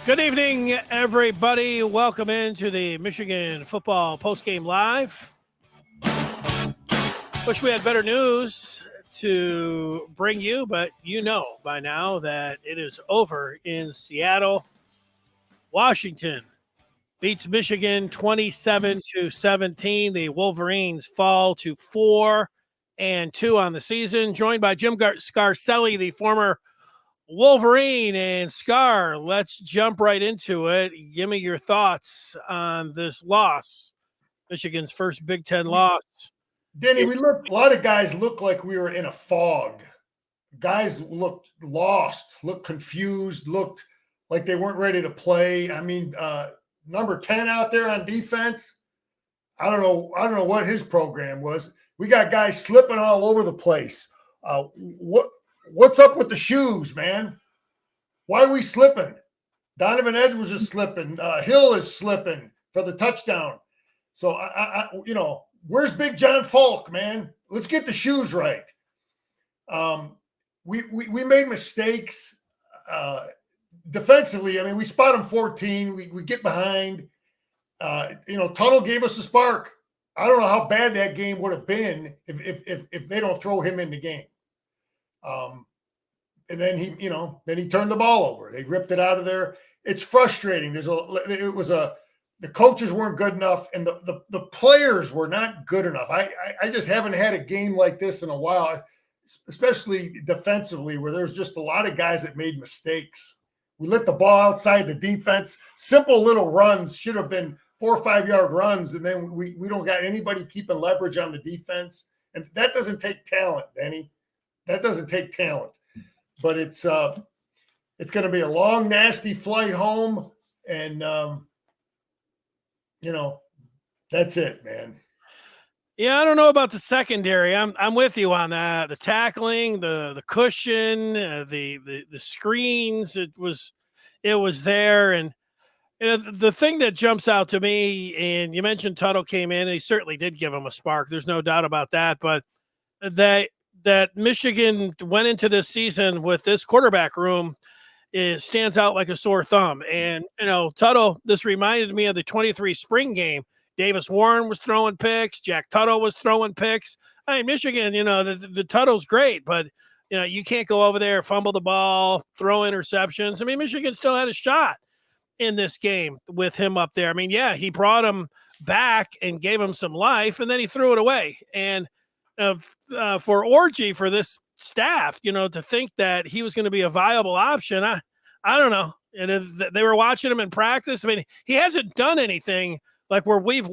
Good evening, everybody. Welcome into the Michigan Football Postgame Live. Wish we had better news to bring you, but you know by now that it is over in Seattle. Washington beats Michigan 27-17. The Wolverines fall to 4-2 on the season. Joined by Jim Scarcelli, the former Wolverine. And Scar, let's jump right into it. Give me your thoughts on this loss, Michigan's first Big Ten loss. Denny, a lot of guys looked like we were in a fog. Guys looked lost, looked confused, looked like they weren't ready to play. I mean, number 10 out there on defense, I don't know what his program was. We got guys slipping all over the place. What's up with the shoes, man? Why are we slipping? Donovan Edwards is slipping. Hill is slipping for the touchdown. So, where's Big John Falk, man? Let's get the shoes right. We made mistakes defensively. I mean, we spot them 14. We get behind. Tuttle gave us a spark. I don't know how bad that game would have been if they don't throw him in the game. And then he turned the ball over. They ripped it out of there. It's frustrating. The coaches weren't good enough, and the players were not good enough. I just haven't had a game like this in a while, especially defensively, where there's just a lot of guys that made mistakes. We let the ball outside the defense. Simple little runs should have been 4 or 5 yard runs, and then we don't got anybody keeping leverage on the defense. And that doesn't take talent, Benny. That doesn't take talent. But it's going to be a long, nasty flight home, and that's it, man. Yeah, I don't know about the secondary. I'm with you on that. The tackling, the cushion, the screens. It was there, and the thing that jumps out to me. And you mentioned Tuttle came in, and he certainly did give him a spark. There's no doubt about that. But that Michigan went into this season with this quarterback room stands out like a sore thumb. And Tuttle. This reminded me of the 23 spring game. Davis Warren was throwing picks. Jack Tuttle was throwing picks. I mean, Michigan, the Tuttle's great, but, you can't go over there, fumble the ball, throw interceptions. I mean, Michigan still had a shot in this game with him up there. I mean, yeah, he brought him back and gave him some life, and then he threw it away. And for Orgy, for this staff, to think that he was going to be a viable option, I don't know. And if they were watching him in practice, I mean, he hasn't done anything like where we've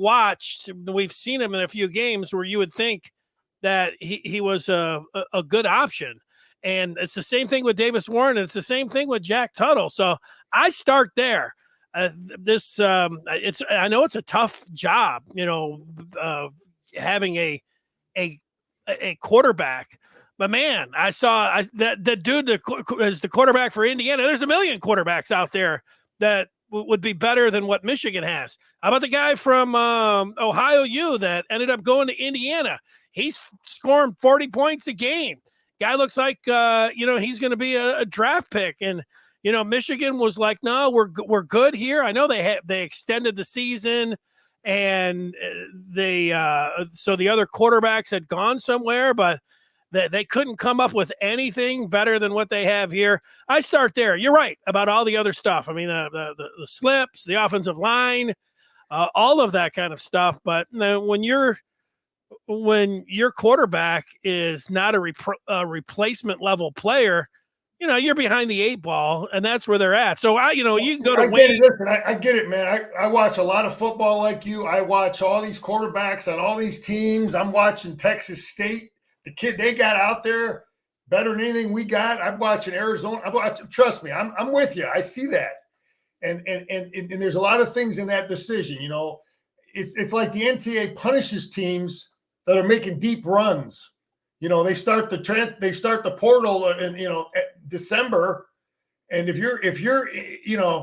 seen him in a few games where you would think that he was a good option. And it's the same thing with Davis Warren, and it's the same thing with Jack Tuttle. So I start there. I know it's a tough job, having a quarterback. But man, I saw that dude that is the quarterback for Indiana. There's a million quarterbacks out there that would be better than what Michigan has. How about the guy from Ohio U that ended up going to Indiana? He's scoring 40 points a game. Guy looks like he's going to be a draft pick. And Michigan was like, no, we're good here. I know they extended the season, and so the other quarterbacks had gone somewhere, but they couldn't come up with anything better than what they have here. I start there. You're right about all the other stuff. I mean, the slips, the offensive line, all of that kind of stuff. But when your quarterback is not a replacement level player, you're behind the 8 ball, and that's where they're at. So you can go to Wayne. I get it, man. I watch a lot of football like you. I watch all these quarterbacks on all these teams. I'm watching Texas State. The kid they got out there better than anything we got. I'm watching Arizona. Trust me, I'm with you. I see that, and there's a lot of things in that decision. It's like the NCAA punishes teams that are making deep runs. They start the portal in December, and if you're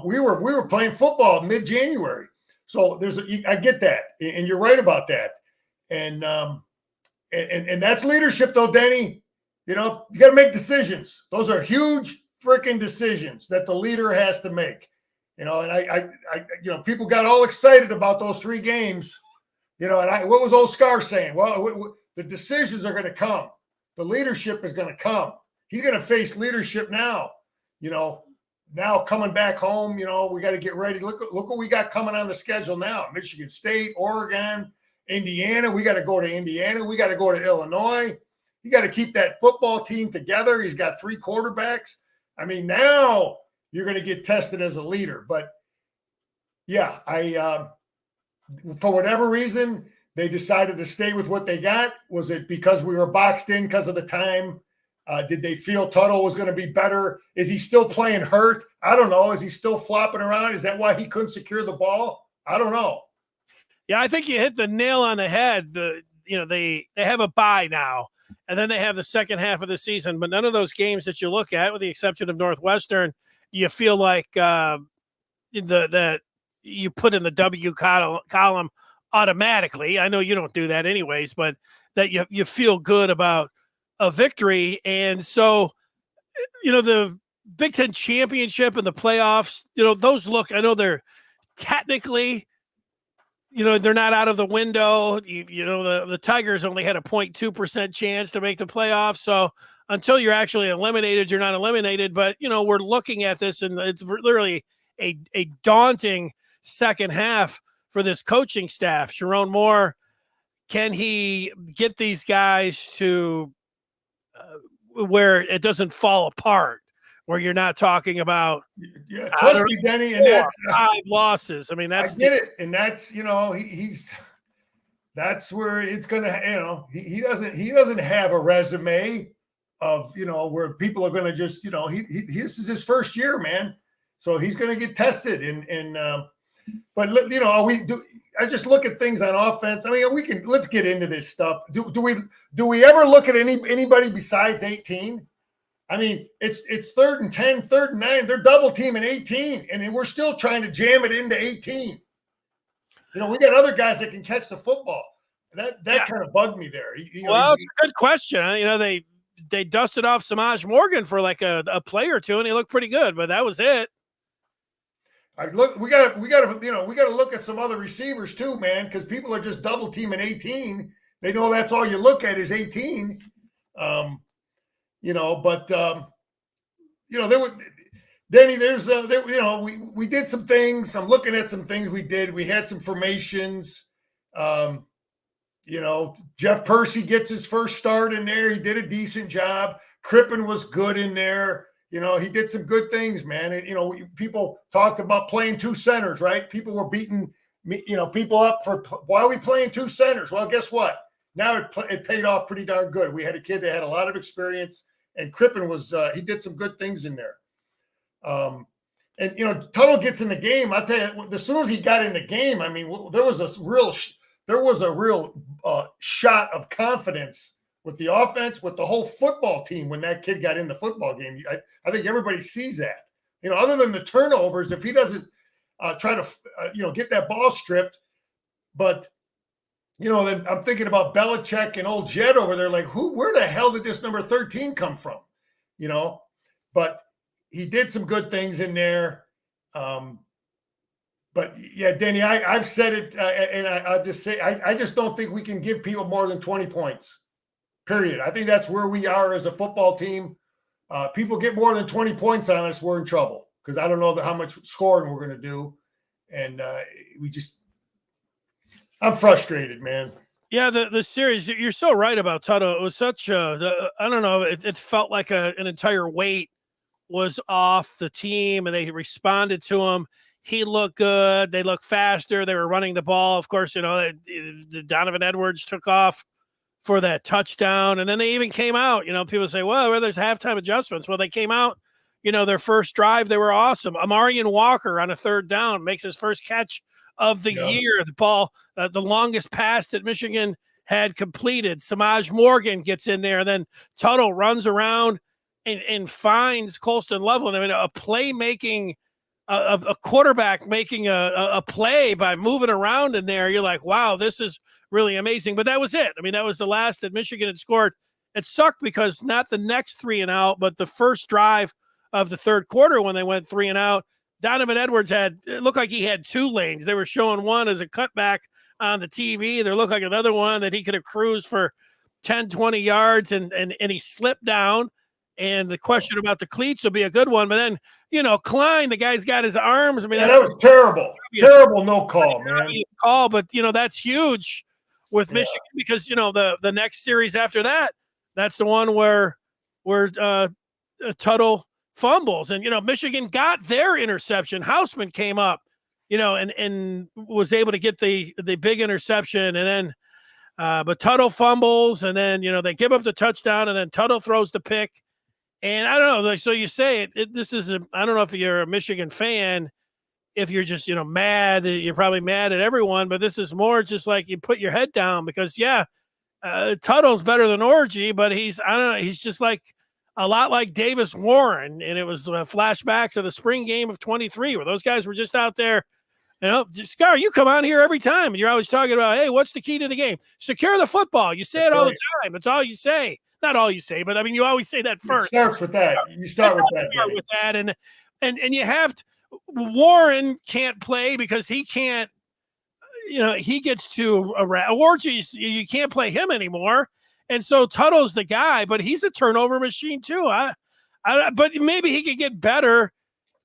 we were playing football mid-January, so I get that, and you're right about that, and that's leadership, though, Denny. You got to make decisions. Those are huge freaking decisions that the leader has to make. And people got all excited about those 3 games. And what was old Scar saying? Well, the decisions are going to come. The leadership is going to come. He's going to face leadership now. Now coming back home, we got to get ready. Look what we got coming on the schedule now. Michigan State, Oregon, Indiana. We got to go to Indiana. We got to go to Illinois. You got to keep that football team together. He's got 3 quarterbacks. I mean, now you're going to get tested as a leader. But yeah, for whatever reason, they decided to stay with what they got. Was it because we were boxed in because of the time? Did they feel Tuttle was going to be better? Is he still playing hurt? I don't know. Is he still flopping around? Is that why he couldn't secure the ball? I don't know. Yeah, I think you hit the nail on the head. They have a bye now, and then they have the second half of the season. But none of those games that you look at, with the exception of Northwestern, you feel like that you put in the W column automatically. I know you don't do that anyways, but that you feel good about a victory. And so, the Big Ten championship and the playoffs, those I know they're technically, they're not out of the window. The Tigers only had a 0.2% chance to make the playoffs. So until you're actually eliminated, you're not eliminated. But, we're looking at this, and it's literally a daunting second half for this coaching staff. Sharon Moore, can he get these guys to where it doesn't fall apart, where you're not talking about trust me, Denny, and that's 5 losses. I mean, I get it, and that's he's that's where it's gonna he doesn't have a resume of where people are gonna just this is his first year, man, so he's gonna get tested but I just look at things on offense. I mean, let's get into this stuff. Do we ever look at anybody besides 18? I mean, it's 3rd and 10, 3rd and 9. They're double teaming 18, and we're still trying to jam it into 18. We got other guys that can catch the football. That kind of bugged me there. It's a good question. They dusted off Samaj Morgan for like a play or two, and he looked pretty good, but that was it. We got to look at some other receivers too, man, because people are just double teaming 18. They know that's all you look at is 18. There were Denny. We did some things. I'm looking at some things we did. We had some formations. Jeff Percy gets his first start in there. He did a decent job. Crippen was good in there. He did some good things, man. And, people talked about playing 2 centers, right? People were beating, people up for, why are we playing 2 centers? Well, guess what? Now it paid off pretty darn good. We had a kid that had a lot of experience, and Crippen he did some good things in there. Tuttle gets in the game. I'll tell you, as soon as he got in the game, I mean, there was a real shot of confidence with the offense, with the whole football team when that kid got in the football game. I think everybody sees that. Other than the turnovers, if he doesn't try to, get that ball stripped. But, then I'm thinking about Belichick and old Jed over there. Like, where the hell did this number 13 come from? But he did some good things in there. But yeah, Denny, I've said it, and I'll just say, I just don't think we can give people more than 20 points. Period. I think that's where we are as a football team. People get more than 20 points on us, we're in trouble, because I don't know how much scoring we're going to do. And I'm frustrated, man. Yeah, the series, you're so right about Tuttle. It was such I don't know, it felt like an entire weight was off the team, and they responded to him. He looked good. They looked faster. They were running the ball. Of course, the Donovan Edwards took off for that touchdown. And then they even came out, people say, well, there's halftime adjustments. Well, they came out, their first drive, they were awesome. Amarian Walker on a 3rd down makes his first catch of the year. The ball, the longest pass that Michigan had completed. Samaj Morgan gets in there, and then Tuttle runs around and finds Colston Loveland. I mean, a play making, a quarterback making a play by moving around in there. You're like, wow, this is really amazing. But that was it. I mean, that was the last that Michigan had scored. It sucked because not the next 3 and out, but the first drive of the 3rd quarter when they went 3 and out, Donovan Edwards it looked like he had 2 lanes. They were showing one as a cutback on the TV. There looked like another one that he could have cruised for 10, 20 yards, and he slipped down. And the question about the cleats will be a good one. But then, Klein, the guy's got his arms. I mean, that was terrible. Terrible no call, man. Call, but, that's huge with Michigan because, the next series after that, that's the one where Tuttle fumbles. And, Michigan got their interception. Hausman came up, and was able to get the big interception. And then, but Tuttle fumbles, and then, they give up the touchdown, and then Tuttle throws the pick. And I don't know, so you say this is I don't know if you're a Michigan fan, if you're just, mad, you're probably mad at everyone, but this is more just like you put your head down because, Tuttle's better than Orgy, but he's just like a lot like Davis Warren. And it was flashbacks of the spring game of 23 where those guys were just out there. Scar, you come on here every time and you're always talking about, hey, what's the key to the game? Secure the football. You say it all the time. It's all you say. Not all you say, but I mean, you always say that first. It starts with that. You start with that. And you have to, Warren can't play because he can't, he gets to Orgies. You can't play him anymore. And so Tuttle's the guy, but he's a turnover machine too. But maybe he could get better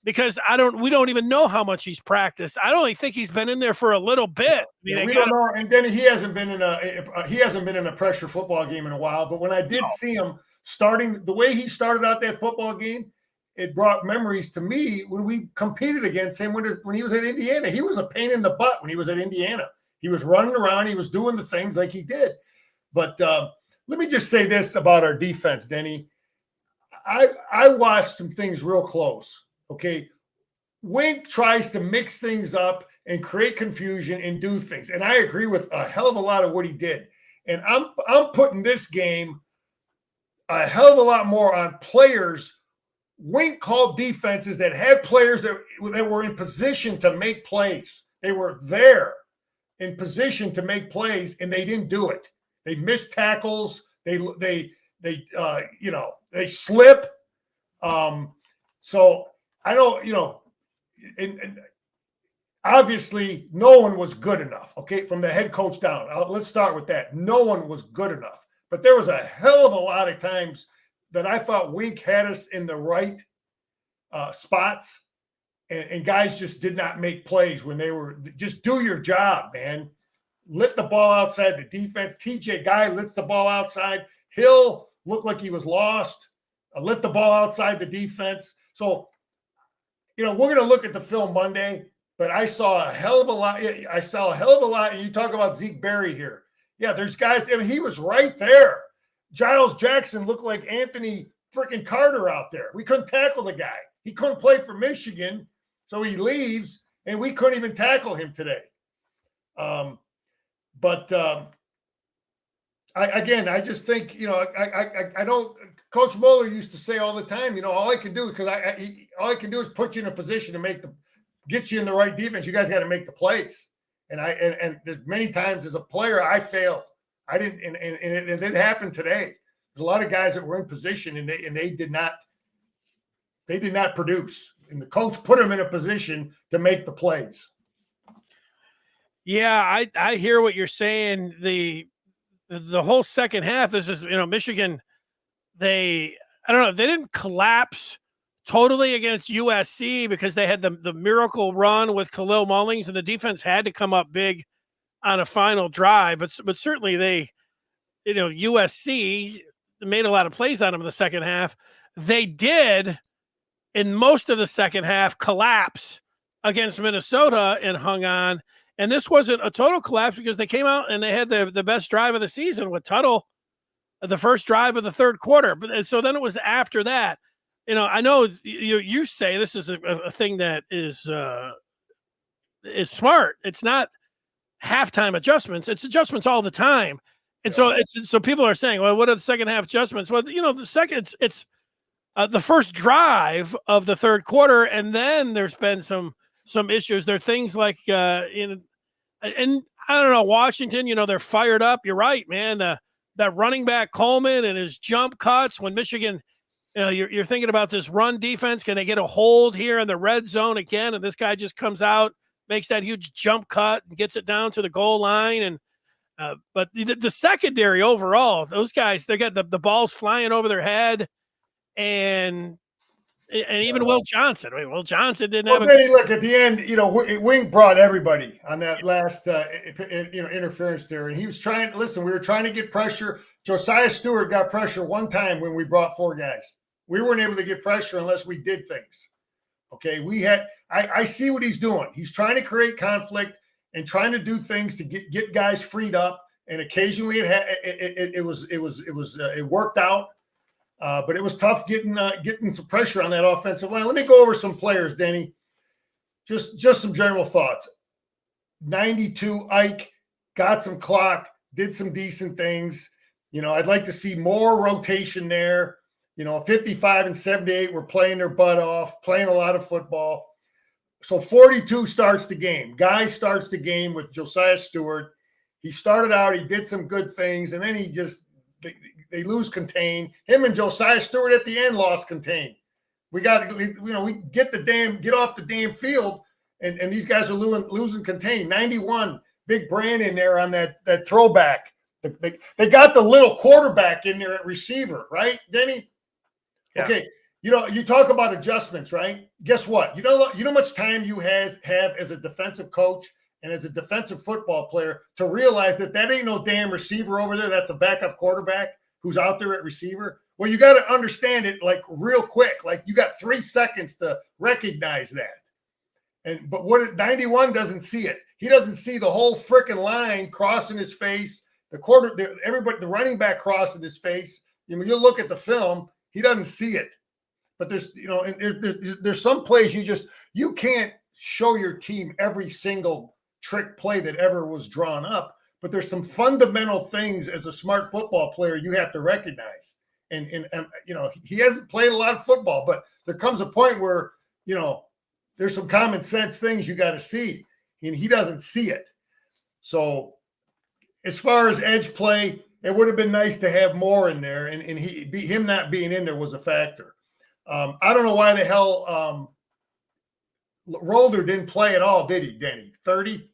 because we don't even know how much he's practiced. I don't think he's been in there for a little bit. We don't know. And then he hasn't been in a pressure football game in a while. But when I did see him starting the way he started out that football game, it brought memories to me when we competed against him when he was at Indiana. He was a pain in the butt when he was at Indiana. He was running around. He was doing the things like he did. But let me just say this about our defense, Denny. I watched some things real close. Okay, Wink tries to mix things up and create confusion and do things, and I agree with a hell of a lot of what he did. And I'm putting this game a hell of a lot more on players. Wink called defenses that had players that were in position to make plays. They were there in position to make plays, and they didn't do it. They missed tackles. They slip. So. I don't, and obviously no one was good enough, okay, from the head coach down. Let's start with that. No one was good enough. But there was a hell of a lot of times that I thought Wink had us in the right spots, and guys just did not make plays when they were – just do your job, man. Lit the ball outside the defense. TJ Guy lets the ball outside. Hill looked like he was lost. Lit the ball outside the defense. So – we're going to look at the film Monday, but I saw a hell of a lot. And you talk about Zeke Berry here. Yeah, there's guys. I mean, he was right there. Giles Jackson looked like Anthony freaking Carter out there. We couldn't tackle the guy. He couldn't play for Michigan, so he leaves, and we couldn't even tackle him today. I just think, I don't. Coach Mueller used to say all the time, all I can do is put you in a position to get you in the right defense. You guys got to make the plays. And there's many times as a player I failed. I didn't, and it didn't happen today. There's a lot of guys that were in position and they did not produce. And the coach put them in a position to make the plays. Yeah, I hear what you're saying. The whole second half, this is, Michigan. I don't know, they didn't collapse totally against USC because they had the miracle run with Khalil Mullings, and the defense had to come up big on a final drive. But certainly USC made a lot of plays on them in the second half. They did, in most of the second half, collapse against Minnesota and hung on. And this wasn't a total collapse because they came out and they had the best drive of the season with Tuttle, the first drive of the third quarter. But so then it was after that. I know you say this is a thing that is smart. It's not halftime adjustments. It's adjustments all the time. And so people are saying, well, what are the second half adjustments? Well, the second it's the first drive of the third quarter, and then there's been some issues. There are things like and I don't know, Washington. They're fired up. You're right, man. That running back Coleman and his jump cuts when Michigan you're thinking about this run defense. Can they get a hold here in the red zone again? And this guy just comes out, makes that huge jump cut, and gets it down to the goal line. And but the secondary overall, those guys, they got the balls flying over their head, and even Will Johnson. I mean, Will Johnson didn't have. Benny, look at the end. Wink brought everybody on that last interference there, and he was trying. Listen, we were trying to get pressure. Josiah Stewart got pressure one time when we brought 4 guys. We weren't able to get pressure unless we did things. Okay, I see what he's doing. He's trying to create conflict and trying to do things to get guys freed up. And occasionally it worked out, but it was tough getting some pressure on that offensive line. Let me go over some players, Denny. Just some general thoughts. 92 Ike got some clock, did some decent things. I'd like to see more rotation there. 55 and 78 were playing their butt off, playing a lot of football. So 42 starts the game. Guy starts the game with Josiah Stewart. He started out, he did some good things, and then they lose contain. Him and Josiah Stewart at the end lost contain. We got, we get off the damn field, and these guys are losing contain. 91, Big Brandon there on that throwback. They got the little quarterback in there at receiver, right, Denny? Yeah. Okay, you talk about adjustments, right? Guess what? You know how much time you have as a defensive coach and as a defensive football player to realize that ain't no damn receiver over there. That's a backup quarterback who's out there at receiver. Well, you got to understand it like real quick. Like you got 3 seconds to recognize that. But 91 doesn't see it. He doesn't see the whole freaking line crossing his face. The running back crossing his face. You look at the film. He doesn't see it, but there's some plays you can't show your team every single trick play that ever was drawn up, but there's some fundamental things as a smart football player you have to recognize. And he hasn't played a lot of football, but there comes a point where, there's some common sense things you got to see, and he doesn't see it. So as far as edge play, it would have been nice to have more in there, and him not being in there was a factor. I don't know why the hell Rolder didn't play at all, did he, Denny? 30?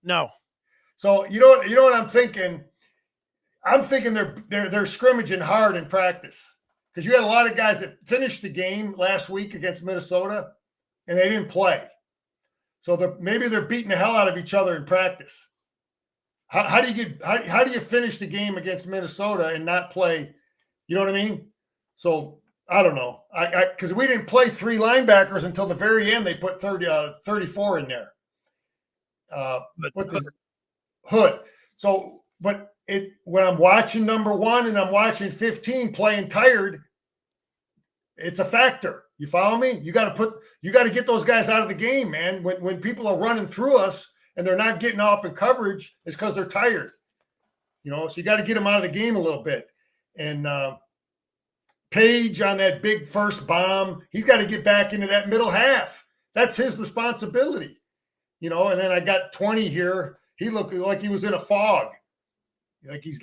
No. So you know what I'm thinking? I'm thinking they're scrimmaging hard in practice because you had a lot of guys that finished the game last week against Minnesota and they didn't play. So maybe they're beating the hell out of each other in practice. How do you finish the game against Minnesota and not play? You know what I mean? So I don't know. Because we didn't play 3 linebackers until the very end. They put 34 in there. Hood. So, but when I'm watching number 1 and I'm watching 15 playing tired, it's a factor. You follow me? You got to get those guys out of the game, man. When people are running through us and they're not getting off in coverage, it's because they're tired. So you got to get them out of the game a little bit. And Page on that big first bomb, he's got to get back into that middle half. That's his responsibility. And then I got 20 here. He looked like he was in a fog.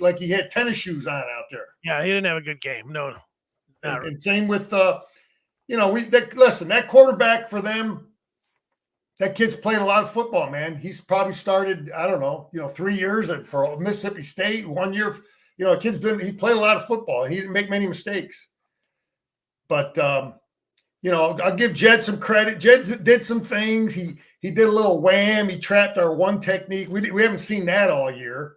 Like he had tennis shoes on out there. Yeah, he didn't have a good game. No. And same with listen, that quarterback for them, that kid's played a lot of football, man. He's probably started, I don't know, 3 years for Mississippi State, 1 year. He's played a lot of football and he didn't make many mistakes. But I'll give Jed some credit. Jed did some things. He did a little wham. He trapped our one technique. We haven't seen that all year.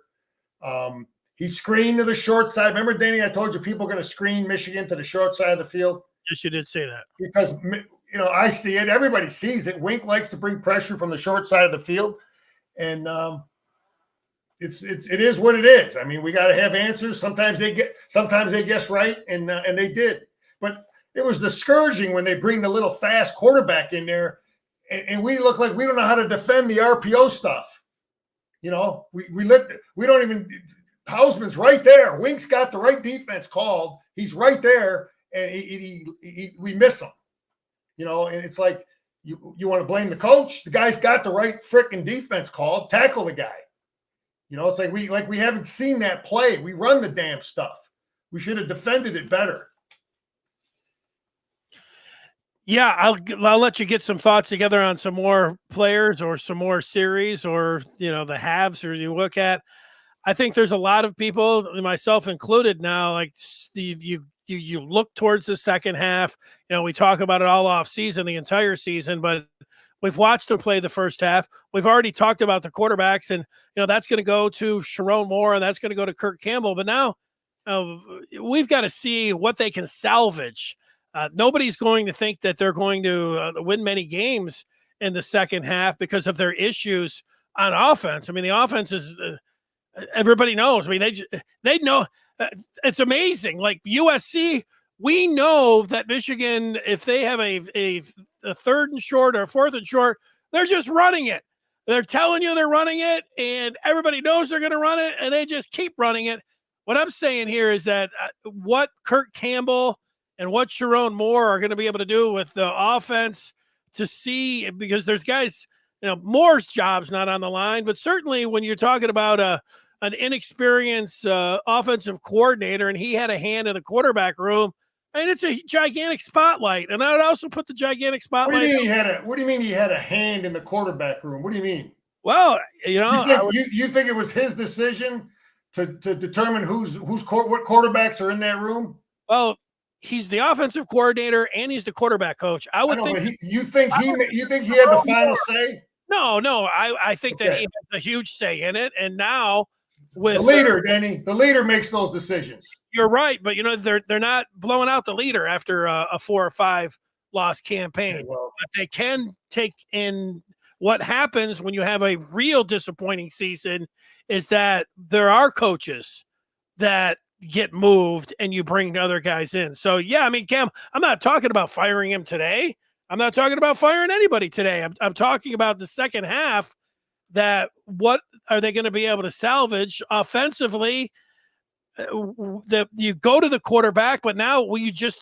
He screened to the short side. Remember, Danny, I told you people are going to screen Michigan to the short side of the field? Yes, you did say that. Because, I see it. Everybody sees it. Wink likes to bring pressure from the short side of the field. And it is what it is. I mean, we got to have answers. Sometimes they guess right, and they did. But it was discouraging when they bring the little fast quarterback in there, and we look like we don't know how to defend the RPO stuff. We don't even. Hausman's right there. Wink's got the right defense called. He's right there, and we miss him. And it's like you want to blame the coach. The guy's got the right freaking defense called. Tackle the guy. It's like we haven't seen that play. We run the damn stuff. We should have defended it better. Yeah, I'll let you get some thoughts together on some more players or some more series or the halves or you look at. I think there's a lot of people, myself included, now. Like you look towards the second half. We talk about it all off season, the entire season, but we've watched them play the first half. We've already talked about the quarterbacks, and that's going to go to Sharon Moore, and that's going to go to Kirk Campbell. But now we've got to see what they can salvage. Nobody's going to think that they're going to win many games in the second half because of their issues on offense. I mean, the offense is everybody knows. I mean, they know. It's amazing. Like USC, we know that Michigan, if they have a third and short or fourth and short, they're just running it. They're telling you they're running it, and everybody knows they're going to run it, and they just keep running it. What I'm saying here is that what Kirk Campbell and what Sharon Moore are going to be able to do with the offense to see, because there's guys, Moore's job's not on the line, but certainly when you're talking about an inexperienced offensive coordinator and he had a hand in the quarterback room, I mean, it's a gigantic spotlight. And I would also put the gigantic spotlight. What do you mean he had a hand in the quarterback room? What do you mean? Well, you think it was his decision to determine what quarterbacks are in that room? Well, he's the offensive coordinator and he's the quarterback coach. I would think. You think he had the final say? No. I think that he has a huge say in it. And now with the leader, Denny, the leader makes those decisions. You're right, but they're not blowing out the leader after a 4 or 5 loss campaign. Yeah, well, but they can take in what happens when you have a real disappointing season is that there are coaches that get moved and you bring other guys in. So, yeah, I mean, Cam, I'm not talking about firing him today. I'm not talking about firing anybody today. I'm talking about the second half, that what are they going to be able to salvage offensively? You go to the quarterback, but now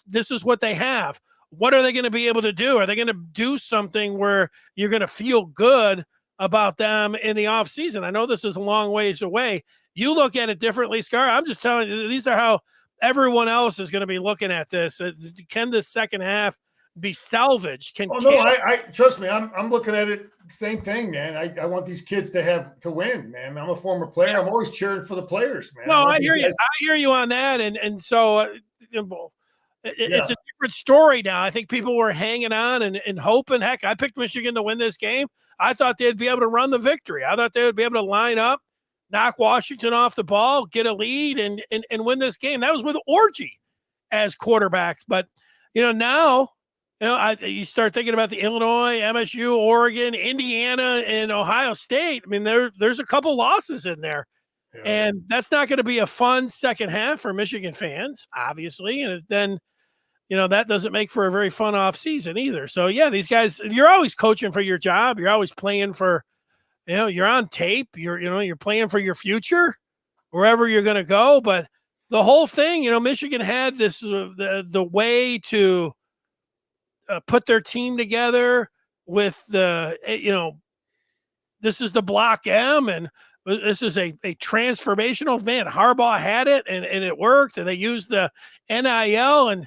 this is what they have. What are they going to be able to do? Are they going to do something where you're going to feel good about them in the offseason? I know this is a long ways away. You look at it differently, Scar. I'm just telling you, these are how everyone else is going to be looking at this. Can the second half be salvaged? I trust me. I'm looking at it same thing, man. I want these kids to win, man. I'm a former player. Yeah. I'm always cheering for the players, man. No, I hear you. I hear you on that, and so it's a different story now. I think people were hanging on and hoping. Heck, I picked Michigan to win this game. I thought they'd be able to run the victory. I thought they would be able to line up, knock Washington off the ball, get a lead, and win this game. That was with Orgy as quarterbacks, but now. You start thinking about the Illinois, MSU, Oregon, Indiana, and Ohio State. I mean, there's a couple losses in there. Yeah. And that's not going to be a fun second half for Michigan fans, obviously. And then, that doesn't make for a very fun off season either. So, yeah, these guys, you're always coaching for your job. You're always playing for, you're on tape. You're playing for your future, wherever you're going to go. But the whole thing, Michigan had this, the way to put their team together with this is the Block M, and this is a transformational, man. Harbaugh had it and it worked, and they used the NIL, and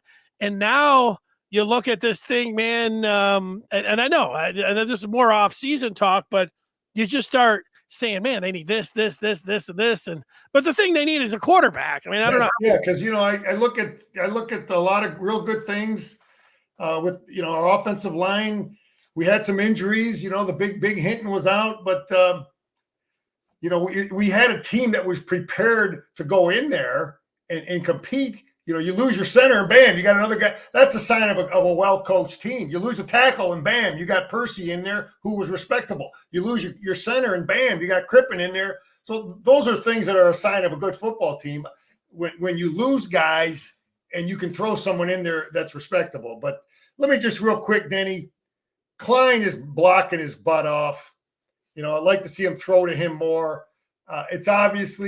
now you look at this thing, man. And I know this is more off-season talk, but you just start saying, man, they need this, and this, but the thing they need is a quarterback. I mean, I don't know. Yeah, because I look at a lot of real good things. With our offensive line, we had some injuries. The big Hinton was out, but we had a team that was prepared to go in there and compete. You lose your center and bam, you got another guy. That's a sign of a well-coached team. You lose a tackle and bam, you got Percy in there who was respectable. You lose your center and bam, you got Crippen in there. So those are things that are a sign of a good football team. When you lose guys and you can throw someone in there that's respectable, but. Let me just real quick, Denny. Klein is blocking his butt off. I'd like to see him throw to him more. It's obvious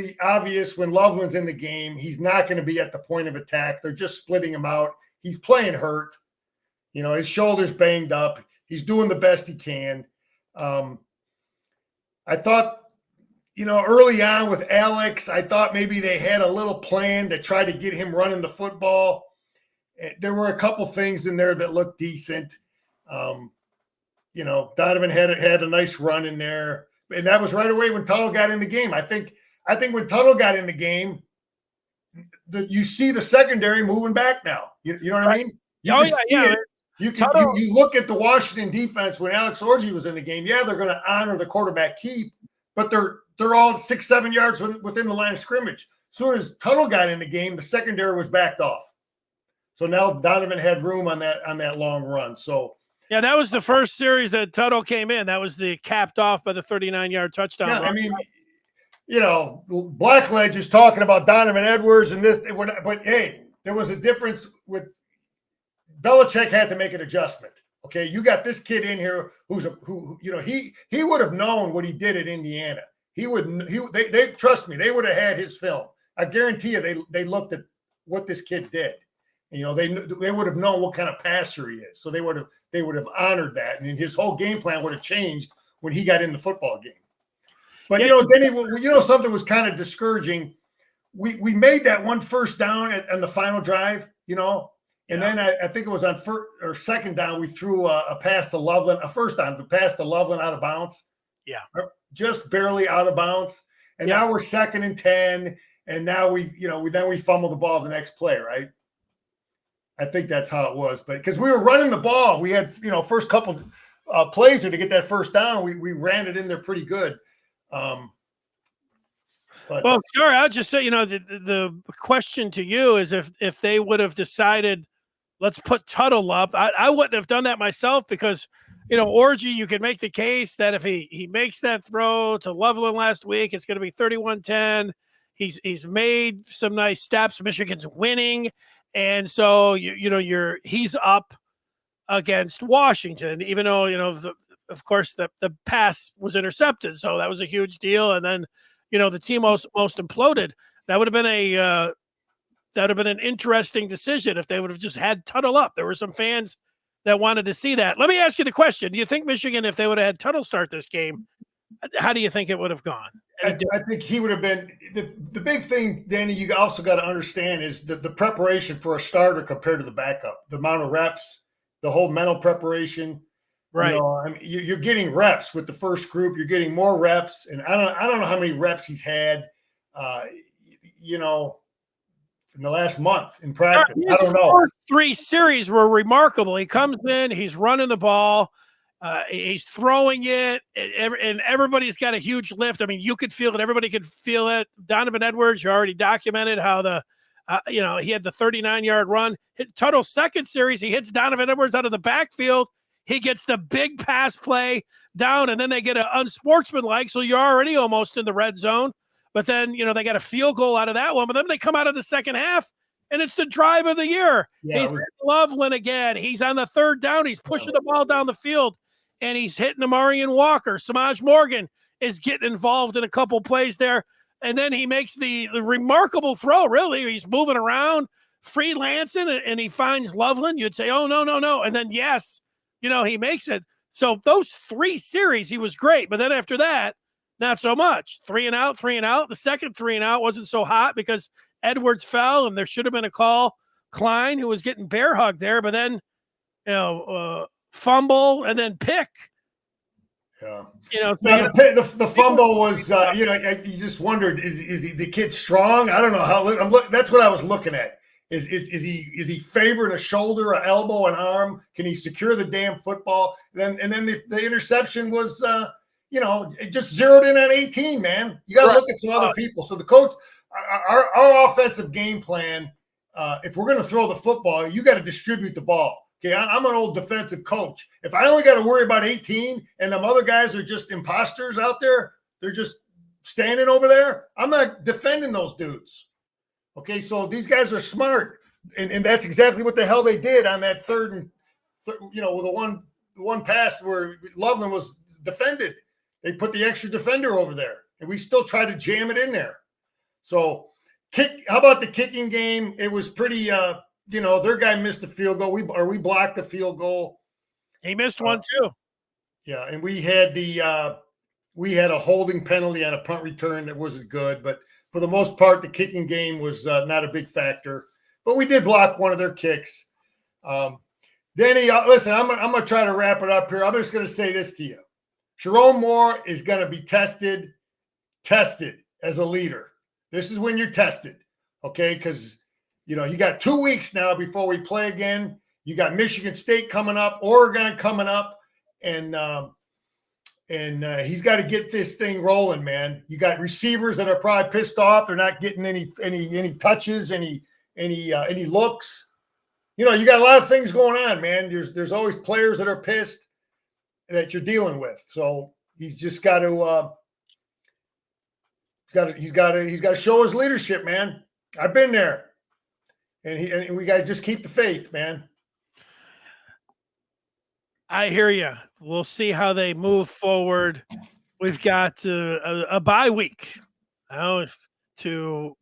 when Loveland's in the game, he's not going to be at the point of attack. They're just splitting him out. He's playing hurt. His shoulder's banged up. He's doing the best he can. I thought, early on with Alex, I thought maybe they had a little plan to try to get him running the football. There were a couple things in there that looked decent. Donovan had a nice run in there, and that was right away when Tuttle got in the game. I think when Tuttle got in the game, you see the secondary moving back now. You know what I mean? You can see it. You look at the Washington defense when Alex Orji was in the game. Yeah, they're going to honor the quarterback keep, but they're all 6-7 yards within the line of scrimmage. As soon as Tuttle got in the game, the secondary was backed off. So now Donovan had room on that long run. So yeah, that was the first series that Tuttle came in. That was the capped off by the 39-yard touchdown. Yeah, I mean, Blackledge is talking about Donovan Edwards and this, but hey, there was a difference with Belichick had to make an adjustment. Okay, you got this kid in here who he would have known what he did at Indiana. They trust me, they would have had his film. I guarantee you, they looked at what this kid did. They would have known what kind of passer he is. So they would have honored that, and then his whole game plan would have changed when he got in the football game. But then something was kind of discouraging. We made that one first down on the final drive, and then I think it was on first or second down we threw a pass to Loveland, a first down to pass to Loveland out of bounds. Yeah, just barely out of bounds. And now we're 2nd and 10, and now we fumble the ball the next play, right? I think that's how it was, but because we were running the ball, we had first couple plays there to get that first down. We ran it in there pretty good. Well, sure. I'll just say, the question to you is if they would have decided, let's put Tuttle up. I wouldn't have done that myself because, Orji, you could make the case that if he makes that throw to Loveland last week, it's going to be 31-10. He's made some nice steps. Michigan's winning. And so, he's up against Washington, even though, of course, the pass was intercepted. So that was a huge deal. And then, the team most imploded. That would have been an interesting decision if they would have just had Tuttle up. There were some fans that wanted to see that. Let me ask you the question. Do you think Michigan, if they would have had Tuttle start this game, how do you think it would have gone? I think he would have been the big thing, Danny, you also got to understand is the preparation for a starter compared to the backup, the amount of reps, the whole mental preparation. Right. You're getting reps with the first group. You're getting more reps. And I don't know how many reps he's had, in the last month in practice. I don't know. First 3 series were remarkable. He comes in, he's running the ball. He's throwing it, and everybody's got a huge lift. I mean, you could feel it. Everybody could feel it. Donovan Edwards, you already documented how he had the 39-yard run. Tuttle's second series, he hits Donovan Edwards out of the backfield. He gets the big pass play down, and then they get an unsportsmanlike, so you're already almost in the red zone. But then, they got a field goal out of that one. But then they come out of the second half, and it's the drive of the year. Yeah, he's Loveland again. He's on the third down. He's pushing the ball down the field. And he's hitting Amarian Walker. Samaj Morgan is getting involved in a couple plays there. And then he makes the remarkable throw, really. He's moving around, freelancing, and he finds Loveland. You'd say, oh, no. And then, yes, he makes it. So those 3 series, he was great. But then after that, not so much. 3 and out. The second 3 and out wasn't so hot because Edwards fell, and there should have been a call. Klein, who was getting bear hugged there, but then, fumble and then pick. Yeah. The fumble was, you just wondered, is the kid strong? I don't know how. That's what I was looking at. Is he favoring a shoulder, an elbow, an arm? Can he secure the damn football? And then the interception was, it just zeroed in on 18. Man, you got to look at some other people. So the coach, our offensive game plan. If we're going to throw the football, you got to distribute the ball. Okay, I'm an old defensive coach. If I only got to worry about 18 and them other guys are just imposters out there, they're just standing over there, I'm not defending those dudes. Okay, so these guys are smart, and that's exactly what the hell they did on that third, with the one pass where Loveland was defended. They put the extra defender over there, and we still tried to jam it in there. So, how about the kicking game? It was pretty. Their guy missed a field goal. We blocked the field goal. He missed one too. Yeah, and we had a holding penalty on a punt return that wasn't good, but for the most part, the kicking game was not a big factor. but we did block one of their kicks. Denny, listen, I'm gonna try to wrap it up here. I'm just gonna say this to you: Sharon Moore is gonna be tested as a leader. This is when you're tested, okay? Because you got 2 weeks now before we play again. You got Michigan State coming up, Oregon coming up, and he's got to get this thing rolling, man. You got receivers that are probably pissed off; they're not getting any touches, any looks. You got a lot of things going on, man. There's always players that are pissed that you're dealing with. So he's just got to he's got to show his leadership, man. I've been there, and we got to just keep the faith, man. I hear you. We'll see how they move forward. We've got a bye week to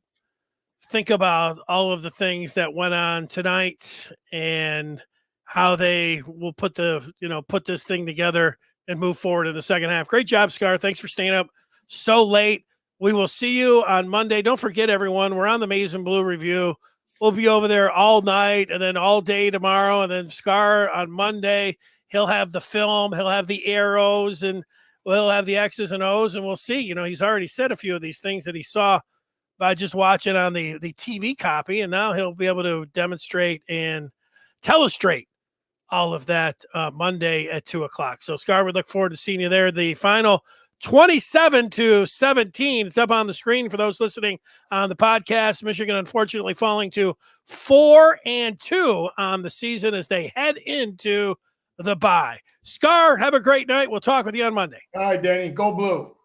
think about all of the things that went on tonight and how they will put this thing together and move forward in the second half. Great job, Scar. Thanks for staying up so late. We will see you on Monday. Don't forget, everyone, we're on the Maize and Blue review. We'll be over there all night and then all day tomorrow, and then Scar on Monday. He'll have the film, he'll have the arrows, and we'll have the X's and O's, and we'll see. He's already said a few of these things that he saw by just watching on the TV copy, and now he'll be able to demonstrate and telestrate all of that Monday at 2:00. So, Scar, we look forward to seeing you there. The final 27-17. It's up on the screen for those listening on the podcast. Michigan, unfortunately, falling to 4-2 on the season as they head into the bye. Scar, have a great night. We'll talk with you on Monday. All right, Danny. Go Blue.